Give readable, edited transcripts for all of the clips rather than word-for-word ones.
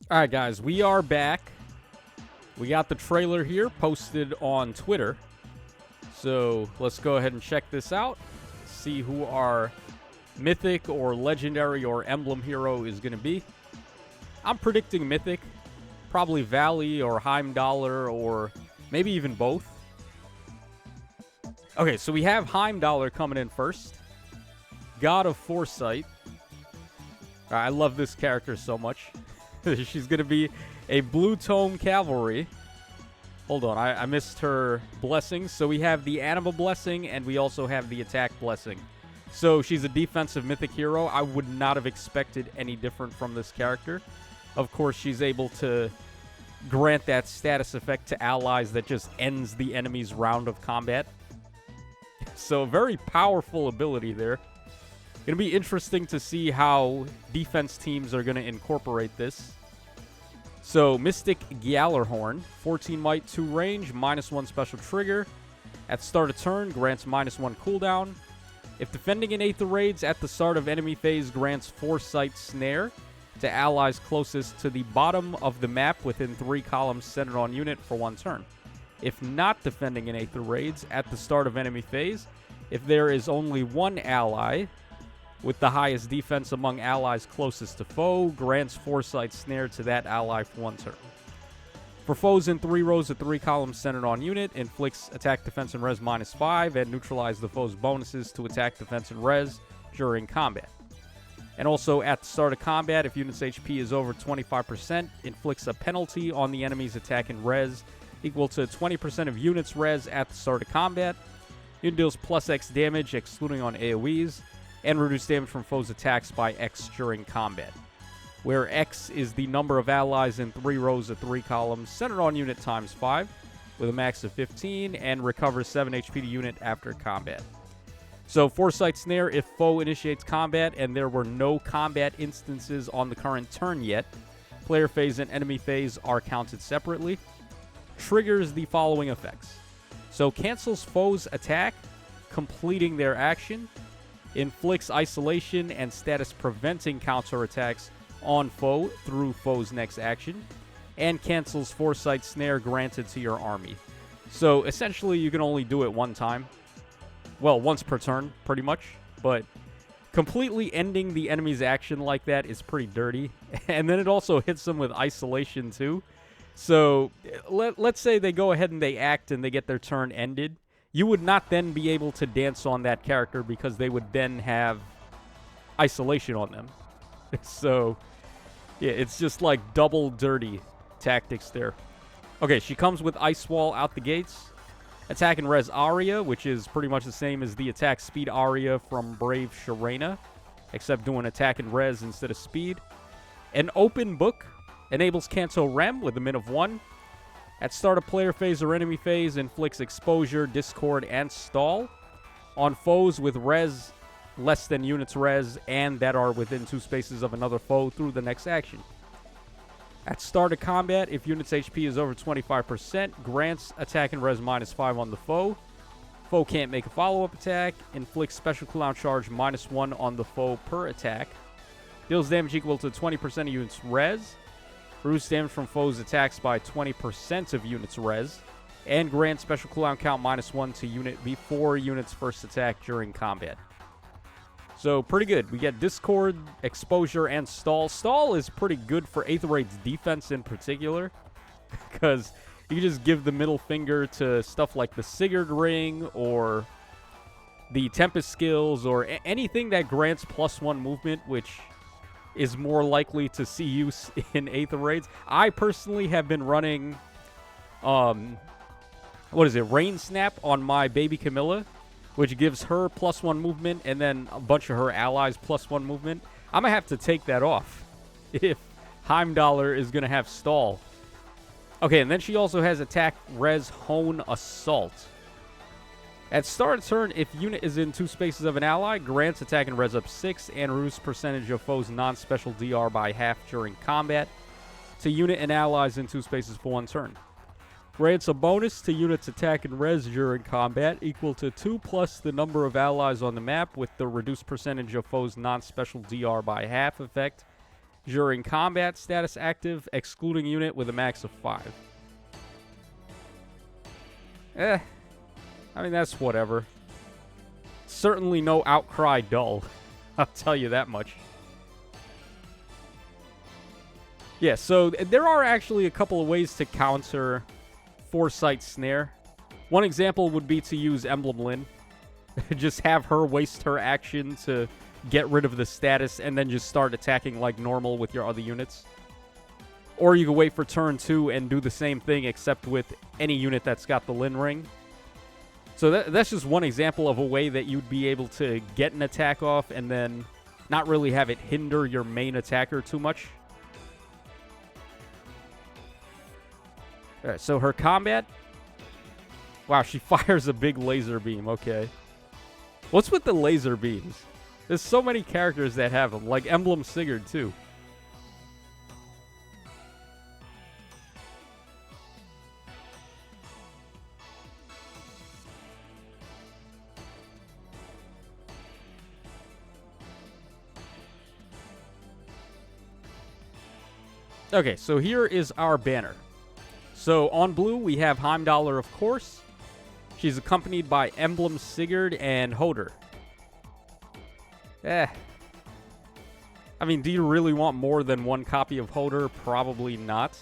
All right, guys, we are back. We got the trailer here posted on Twitter. So let's go ahead and check this out. See who our Mythic or Legendary or Emblem hero is going to be. I'm predicting Mythic. Probably Valley or Heimdallr or maybe even both. Okay, so we have Heimdallr coming in first. God of Foresight. I love this character so much. She's going to be a Blue Tome Cavalry. Hold on, I missed her blessings. So we have the Anima Blessing, and we also have the Attack Blessing. So she's a defensive Mythic hero. I would not have expected any different from this character. Of course, she's able to grant that status effect to allies that just ends the enemy's round of combat. So very powerful ability there. Going to be interesting to see how defense teams are going to incorporate this. So, Mystic Gjallarhorn, 14 might, 2 range, -1 special trigger. At start of turn, grants -1 cooldown. If defending an Aether Raids at the start of enemy phase, grants Foresight Snare to allies closest to the bottom of the map within 3 columns centered on unit for 1 turn. If not defending an Aether Raids at the start of enemy phase, if there is only one ally with the highest defense among allies closest to foe, grants Foresight Snare to that ally for 1 turn. For foes in 3 rows of 3 columns centered on unit, inflicts attack, defense, and res -5, and neutralize the foe's bonuses to attack, defense, and res during combat. And also, at the start of combat, if unit's HP is over 25%, inflicts a penalty on the enemy's attack and res equal to 20% of unit's res at the start of combat. Unit deals +X damage, excluding on AoEs, and reduce damage from foes' attacks by X during combat, where X is the number of allies in 3 rows of 3 columns centered on unit times 5, with a max of 15, and recovers 7 HP to unit after combat. So, Foresight Snare, if foe initiates combat and there were no combat instances on the current turn yet, player phase and enemy phase are counted separately, triggers the following effects. So, cancels foe's attack, completing their action, inflicts isolation and status preventing counterattacks on foe through foe's next action, and cancels Foresight Snare granted to your army. So essentially you can only do it one time. Well, once per turn, pretty much. But completely ending the enemy's action like that is pretty dirty. And then it also hits them with isolation too. So let's say they go ahead and they act and they get their turn ended. You would not then be able to dance on that character because they would then have isolation on them. So, yeah, it's just like double dirty tactics there. Okay, she comes with Ice Wall out the gates. Attack and res Aria, which is pretty much the same as the attack speed Aria from Brave Sharena, except doing attack and res instead of speed. An Open Book enables Canto Rem with a min of 1. At start of player phase or enemy phase, inflicts exposure, discord, and stall on foes with res less than unit's res and that are within 2 spaces of another foe through the next action. At start of combat, if unit's HP is over 25%, grants attack and res -5 on the foe. Foe can't make a follow-up attack. Inflicts special cooldown charge -1 on the foe per attack. Deals damage equal to 20% of unit's res. Reduce damage from foes' attacks by 20% of unit's res, and grant special cooldown count -1 to unit before unit's first attack during combat. So pretty good. We get Discord, Exposure, and Stall. Stall is pretty good for Aether Raid's defense in particular, because you can just give the middle finger to stuff like the Sigurd Ring or the Tempest skills or anything that grants +1 movement, which is more likely to see use in Aether Raids. I personally have been running, Rain Snap on my baby Camilla, which gives her +1 movement and then a bunch of her allies +1 movement. I'm going to have to take that off if Heimdallr is going to have stall. Okay, and then she also has attack, res, hone, assault. At start of turn, if unit is in 2 spaces of an ally, grants attack and res up 6 and reduce percentage of foes' non-special DR by half during combat to unit and allies in 2 spaces for 1 turn. Grants a bonus to unit's attack and res during combat equal to 2 plus the number of allies on the map with the reduced percentage of foes' non-special DR by half effect during combat, status active, excluding unit with a max of 5. I mean, that's whatever. Certainly no outcry dull. I'll tell you that much. Yeah, so there are actually a couple of ways to counter Foresight Snare. One example would be to use Emblem Lyn. Just have her waste her action to get rid of the status and then just start attacking like normal with your other units. Or you can wait for turn 2 and do the same thing except with any unit that's got the Lyn ring. So that's just one example of a way that you'd be able to get an attack off and then not really have it hinder your main attacker too much. Alright, so her combat. Wow, she fires a big laser beam. Okay. What's with the laser beams? There's so many characters that have them, like Emblem Sigurd too. Okay, so here is our banner. So on blue, we have Heimdallr, of course. She's accompanied by Emblem Sigurd and Hodr. I mean, do you really want more than one copy of Hodr? Probably not.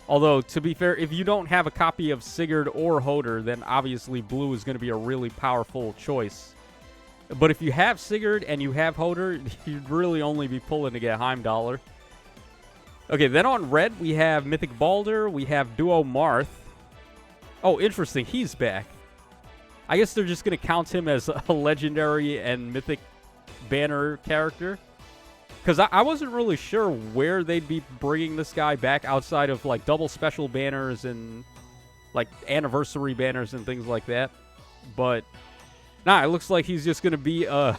Although, to be fair, if you don't have a copy of Sigurd or Hodr, then obviously blue is going to be a really powerful choice. But if you have Sigurd and you have Hodr, you'd really only be pulling to get Heimdallr. Okay, then on red, we have Mythic Baldur, we have Duo Marth. Oh, interesting, he's back. I guess they're just going to count him as a legendary and mythic banner character. Because I wasn't really sure where they'd be bringing this guy back outside of, like, double special banners and, like, anniversary banners and things like that. But, nah, it looks like he's just going to be a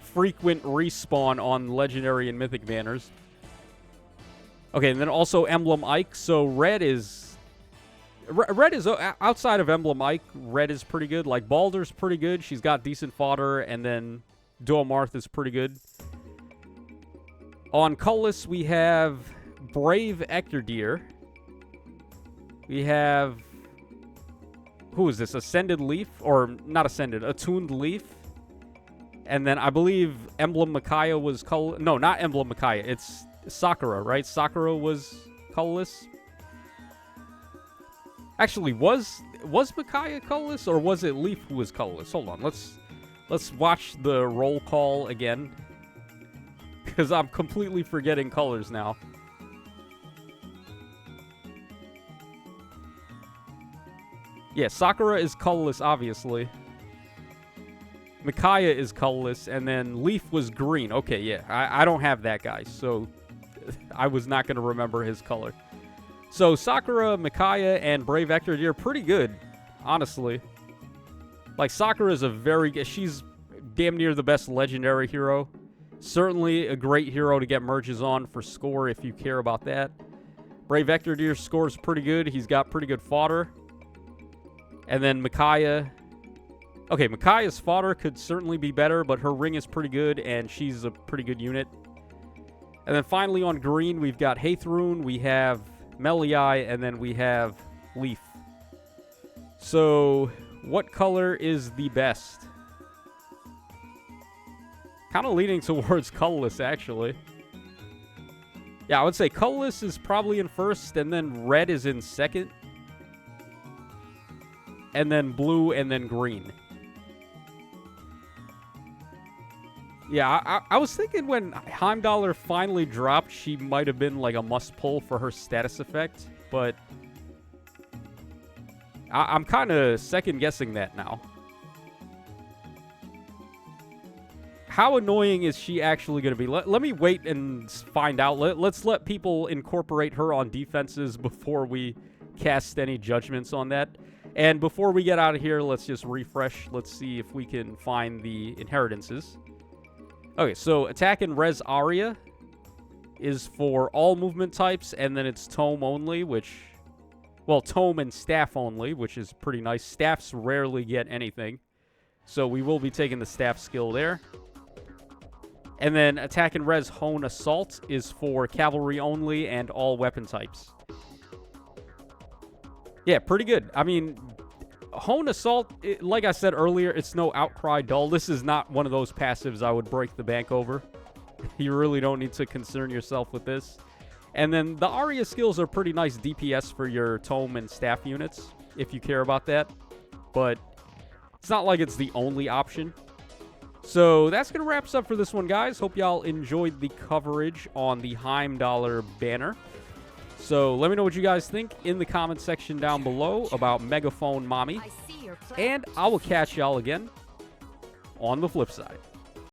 frequent respawn on legendary and mythic banners. Okay, and then also Emblem Ike. So red is outside of Emblem Ike, red is pretty good. Like, Baldur's pretty good. She's got decent fodder, and then Duo Marth is pretty good. On colorless, we have Brave Ectordeer. We have... Who is this? Ascended Leaf? Or, not Ascended, Attuned Leaf. And then I believe Emblem Micaiah was color... No, not Emblem Micaiah. It's Sakura, right? Sakura was colorless. Actually, was Micaiah colorless, or was it Leaf who was colorless? Hold on, let's watch the roll call again, because I'm completely forgetting colors now. Yeah, Sakura is colorless, obviously. Micaiah is colorless, and then Leaf was green. Okay, yeah, I don't have that guy, so I was not going to remember his color. So Sakura, Micaiah, and Brave Ectordeer are pretty good, honestly. Like, Sakura is she's damn near the best legendary hero. Certainly a great hero to get merges on for score if you care about that. Brave Ectordeer scores pretty good. He's got pretty good fodder. And then Micaiah. Okay, Micaiah's fodder could certainly be better, but her ring is pretty good, and she's a pretty good unit. And then finally on green, we've got Haithrun, we have Meliai, and then we have Leaf. So, what color is the best? Kind of leaning towards colorless, actually. Yeah, I would say colorless is probably in first, and then red is in second. And then blue, and then green. Yeah, I was thinking when Heimdallr finally dropped, she might have been like a must-pull for her status effect, but I'm kind of second-guessing that now. How annoying is she actually going to be? Let me wait and find out. Let's let people incorporate her on defenses before we cast any judgments on that. And before we get out of here, let's just refresh. Let's see if we can find the inheritances. Okay, so attack and res aria is for all movement types, and then it's tome only, which... Well, tome and staff only, which is pretty nice. Staffs rarely get anything, so we will be taking the staff skill there. And then Attack and Res Hone Assault is for cavalry only and all weapon types. Yeah, pretty good. I mean, Hone Assault, like I said earlier, it's no Outcry Dull. This is not one of those passives I would break the bank over. You really don't need to concern yourself with this. And then the Aria skills are pretty nice DPS for your tome and staff units, if you care about that. But it's not like it's the only option. So that's going to wrap us up for this one, guys. Hope y'all enjoyed the coverage on the Heimdallr banner. So let me know what you guys think in the comment section down below about Megaphone Mommy. And I will catch y'all again on the flip side.